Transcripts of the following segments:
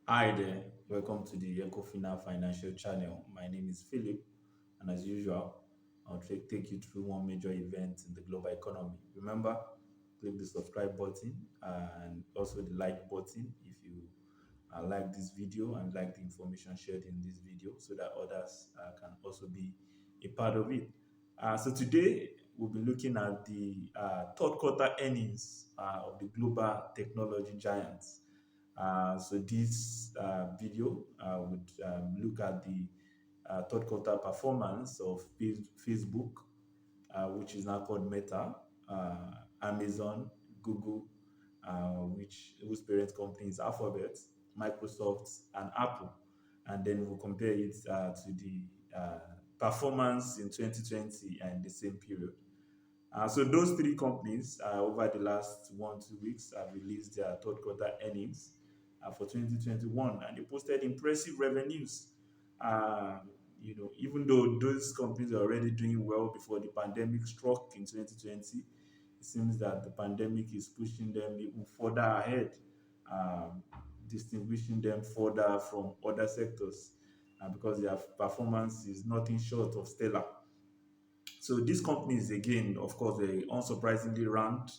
Hi there, welcome to the Ecofina Financial Channel. My name is Philip, and as usual, I'll take you through one major event in the global economy. Remember, click the subscribe button and also the like button if you like this video and like the information shared in this video so that others can also be a part of it. So today, we'll be looking at the third quarter earnings of the global technology giants. So this video would look at the third quarter performance of Facebook, which is now called Meta, uh, Amazon, Google, whose parent company is Alphabet, Microsoft, and Apple, and then we'll compare it to the performance in 2020 and the same period. So those three companies over the last 1 2 weeks have released their third quarter earnings for 2021, and they posted impressive revenues. Uh, Even though those companies are already doing well before the pandemic struck in 2020, it seems that the pandemic is pushing them even further ahead, um, distinguishing them further from other sectors, because their performance is nothing short of stellar. So these companies, again, of course, they unsurprisingly ranked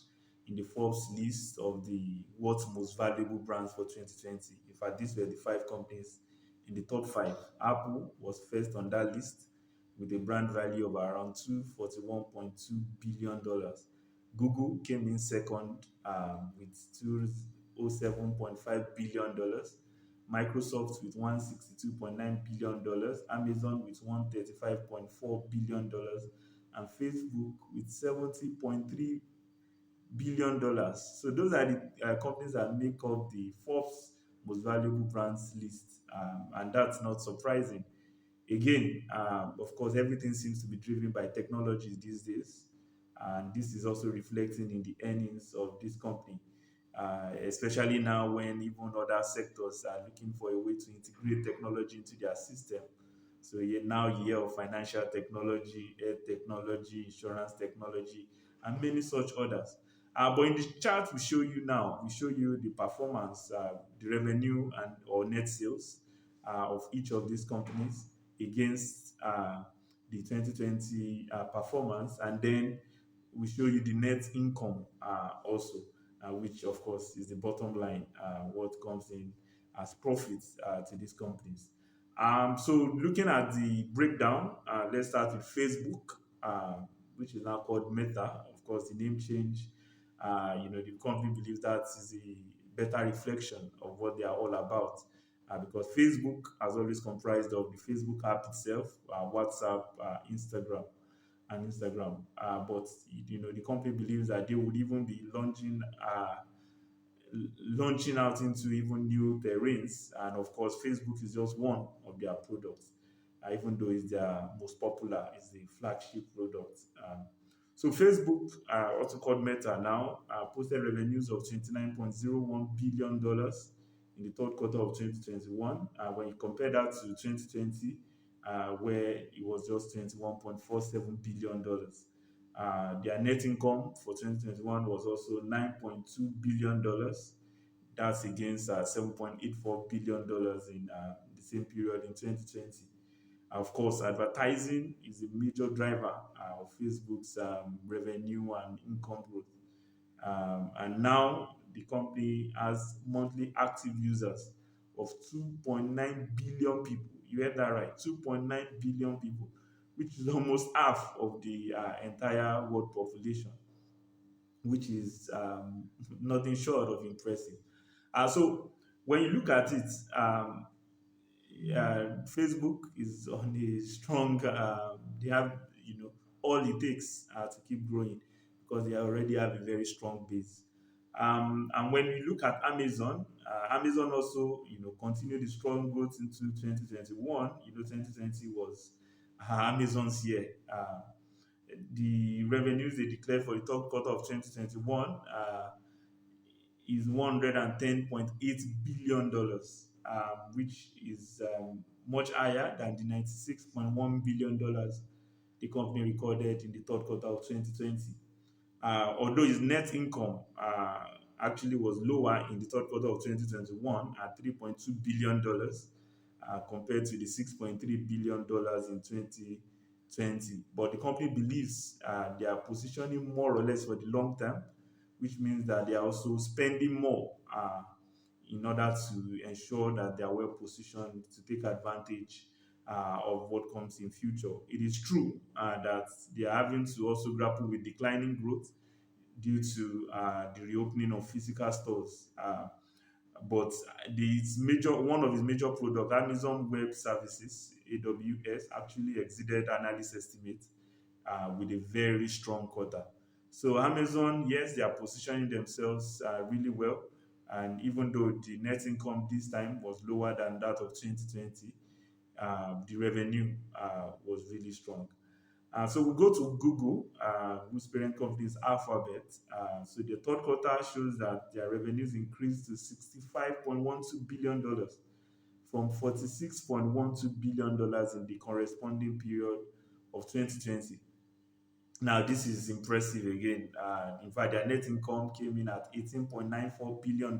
in the Forbes list of the world's most valuable brands for 2020. In fact, these were the five companies in the top five. Apple was first on that list with a brand value of around $241.2 billion. Google came in second with $207.5 billion. Microsoft with $162.9 billion, Amazon with $135.4 billion, and Facebook with $70.3 billion. So those are the companies that make up the Forbes most valuable brands list, and that's not surprising. Again, of course, everything seems to be driven by technology these days, and this is also reflecting in the earnings of this company, especially now when even other sectors are looking for a way to integrate technology into their system. So now you hear of financial technology, air technology, insurance technology, and many such others. But in the chart we show you now, we show you the performance, the revenue and or net sales of each of these companies against the 2020 performance, and then we show you the net income also, which of course is the bottom line, what comes in as profits to these companies. So looking at the breakdown, let's start with Facebook, which is now called Meta. Of course, the name change, the company believes that is a better reflection of what they are all about, because Facebook has always comprised of the Facebook app itself, WhatsApp, Instagram. But the company believes that they would even be launching out into even new terrains. And of course, Facebook is just one of their products, even though it's their most popular, it's the flagship product. So Facebook, also called Meta now, posted revenues of $29.01 billion in the third quarter of 2021. When you compare that to 2020, where it was just $21.47 billion. Their net income for 2021 was also $9.2 billion. That's against $7.84 billion in the same period in 2020. Of course, advertising is a major driver of Facebook's revenue and income growth. And now the company has monthly active users of 2.9 billion people. You heard that right, 2.9 billion people, which is almost half of the entire world population, which is nothing short of impressive. So when you look at it, Facebook is on a strong. They have all it takes to keep growing because they already have a very strong base. And when you look at Amazon, Amazon also continued the strong growth into 2021. 2020 was Amazon's year. The revenues they declared for the third quarter of 2021 is $110.8 billion, which is much higher than the $96.1 billion the company recorded in the third quarter of 2020. Although its net income actually was lower in the third quarter of 2021 at $3.2 billion compared to the $6.3 billion in 2020. But the company believes they are positioning more or less for the long term, which means that they are also spending more in order to ensure that they are well positioned to take advantage of what comes in future. It is true that they are having to also grapple with declining growth due to the reopening of physical stores. But one of its major products, Amazon Web Services (AWS), actually exceeded analyst estimates with a very strong quarter. So Amazon, yes, they are positioning themselves really well, and even though the net income this time was lower than that of 2020, the revenue was really strong. So we go to Google, whose parent company is Alphabet. So the third quarter shows that their revenues increased to $65.12 billion from $46.12 billion in the corresponding period of 2020. Now, this is impressive again. In fact, their net income came in at $18.94 billion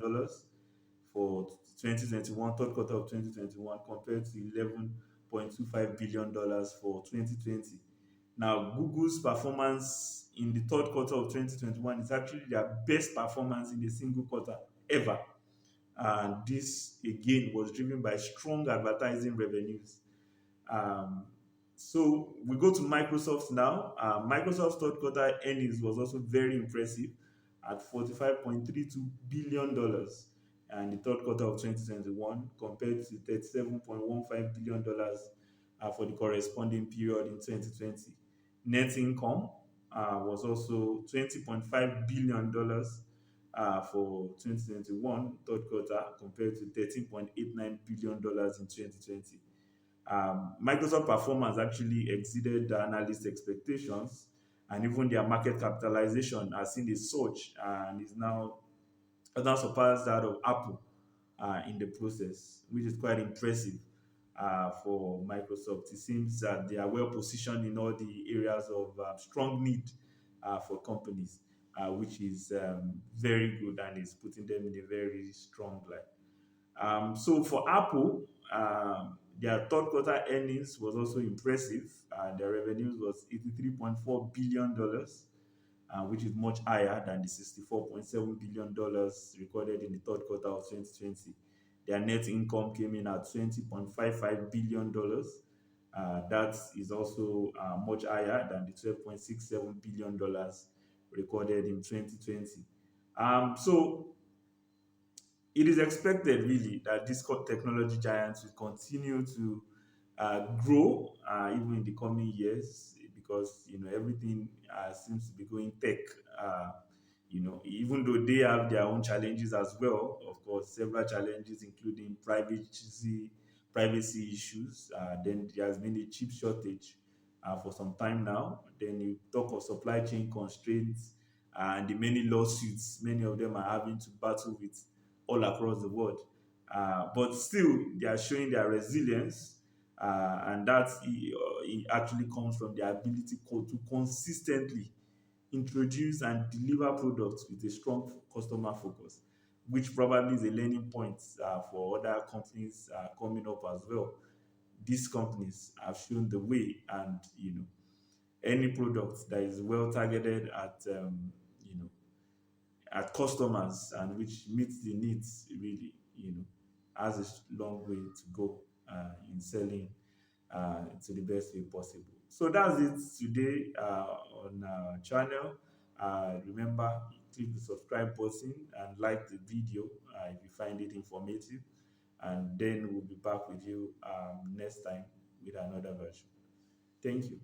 for 2021, third quarter of 2021, compared to $11.25 billion for 2020. Now, Google's performance in the third quarter of 2021 is actually their best performance in a single quarter ever. And this again was driven by strong advertising revenues. Um, so we go to Microsoft now. Microsoft's third quarter earnings was also very impressive at $45.32 billion in the third quarter of 2021 compared to $37.15 billion for the corresponding period in 2020. Net income was also $20.5 billion for 2021 third quarter compared to $13.89 billion in 2020. Microsoft performance actually exceeded the analyst expectations, and even their market capitalization has seen a surge and is now has now surpassed that of Apple in the process, which is quite impressive for Microsoft. It seems that they are well positioned in all the areas of strong need for companies, which is very good and is putting them in a very strong light. So for Apple, their third quarter earnings was also impressive. Their revenues was $83.4 billion, which is much higher than the $64.7 billion recorded in the third quarter of 2020. Their net income came in at $20.55 billion. That is also much higher than the $12.67 billion recorded in 2020. So it is expected really that these technology giants will continue to grow even in the coming years because everything seems to be going tech. Uh, Even though they have their own challenges as well, of course, several challenges including privacy issues. Then there has been a chip shortage for some time now. Then you talk of supply chain constraints and the many lawsuits many of them are having to battle with all across the world. But still, they are showing their resilience, and that it actually comes from their ability to consistently introduce and deliver products with a strong customer focus, which probably is a learning point for other companies coming up as well. These companies have shown the way, and any product that is well targeted at customers and which meets the needs really has a long way to go in selling to the best way possible. So that's it today on our channel. Remember, click the subscribe button and like the video if you find it informative, and then we'll be back with you next time with another version. Thank you.